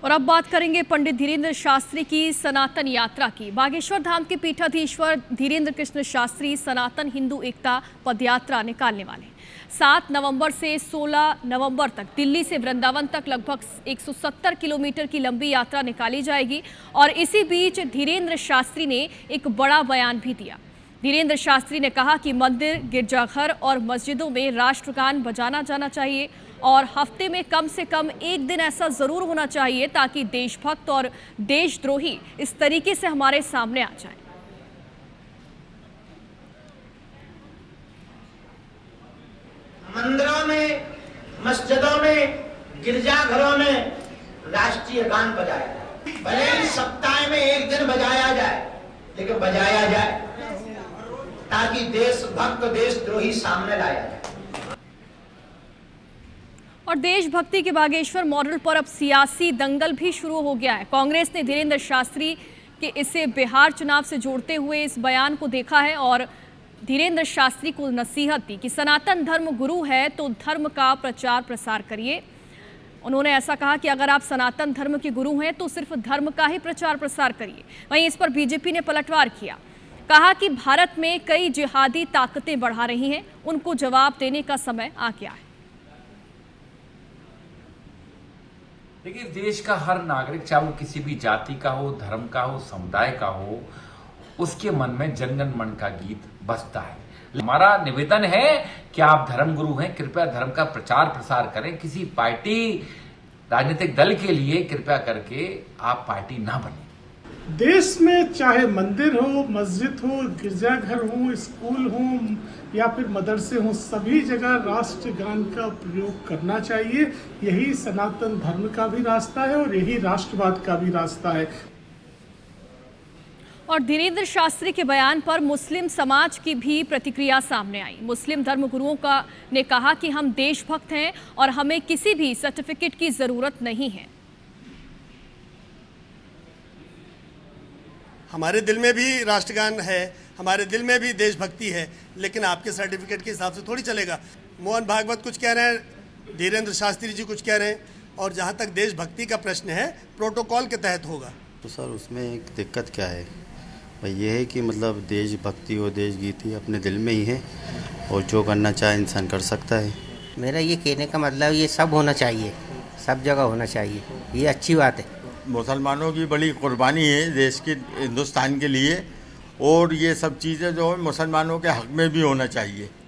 और अब बात करेंगे पंडित धीरेन्द्र शास्त्री की सनातन यात्रा की। बागेश्वर धाम के पीठाधीश्वर धीरेन्द्र कृष्ण शास्त्री सनातन हिंदू एकता पदयात्रा निकालने वाले 7 नवंबर से 16 नवंबर तक दिल्ली से वृंदावन तक लगभग 170 किलोमीटर की लंबी यात्रा निकाली जाएगी। और इसी बीच धीरेन्द्र शास्त्री ने एक बड़ा बयान भी दिया। धीरेन्द्र शास्त्री ने कहा कि मंदिर, गिरजाघर और मस्जिदों में राष्ट्रगान बजाना जाना चाहिए और हफ्ते में कम से कम एक दिन ऐसा जरूर होना चाहिए ताकि देशभक्त और देशद्रोही इस तरीके से हमारे सामने आ जाएं। मंदिरों में, मस्जिदों में, गिरजाघरों में राष्ट्रीय गान बजाया जाए। भले ही सप्ताह में एक दिन बजाया जाए, लेकिन बजाया जाए ताकि देशभक्त देशद्रोही सामने लाया जाए। और देशभक्ति के बागेश्वर मॉडल पर अब सियासी दंगल भी शुरू हो गया है। कांग्रेस ने धीरेन्द्र शास्त्री के इसे बिहार चुनाव से जोड़ते हुए इस बयान को देखा है और धीरेन्द्र शास्त्री को नसीहत दी कि सनातन धर्म गुरु है तो धर्म का प्रचार प्रसार करिए। उन्होंने ऐसा कहा कि अगर आप सनातन धर्म के गुरु हैं तो सिर्फ धर्म का ही प्रचार प्रसार करिए। वहीं इस पर बीजेपी ने पलटवार किया, कहा कि भारत में कई जिहादी ताकतें बढ़ा रही हैं, उनको जवाब देने का समय आ गया है। देखिए, देश का हर नागरिक, चाहे वो किसी भी जाति का हो, धर्म का हो, समुदाय का हो, उसके मन में जनगण मन का गीत बजता है। हमारा निवेदन है कि आप धर्मगुरु हैं, कृपया धर्म का प्रचार प्रसार करें। किसी पार्टी, राजनीतिक दल के लिए कृपया करके आप पार्टी ना बने। देश में चाहे मंदिर हो, मस्जिद हो, गिरजाघर हो, स्कूल हो या फिर मदरसे हो, सभी जगह राष्ट्रगान का प्रयोग करना चाहिए। यही सनातन धर्म का भी रास्ता है और यही राष्ट्रवाद का भी रास्ता है। और धीरेन्द्र शास्त्री के बयान पर मुस्लिम समाज की भी प्रतिक्रिया सामने आई। मुस्लिम धर्मगुरुओं ने कहा कि हम देशभक्त हैं और हमें किसी भी सर्टिफिकेट की जरूरत नहीं है। हमारे दिल में भी राष्ट्रगान है, हमारे दिल में भी देशभक्ति है, लेकिन आपके सर्टिफिकेट के हिसाब से थोड़ी चलेगा। मोहन भागवत कुछ कह रहे हैं, धीरेन्द्र शास्त्री जी कुछ कह रहे हैं, और जहाँ तक देशभक्ति का प्रश्न है, प्रोटोकॉल के तहत होगा। तो सर, उसमें एक दिक्कत क्या है भाई? ये है कि मतलब देशभक्ति और देशगीति अपने दिल में ही है और जो करना चाहे इंसान कर सकता है। मेरा ये कहने का मतलब ये सब होना चाहिए, सब जगह होना चाहिए, ये अच्छी बात है। मुसलमानों की बड़ी कुर्बानी है देश के, हिंदुस्तान के लिए, और ये सब चीज़ें जो है मुसलमानों के हक में भी होना चाहिए।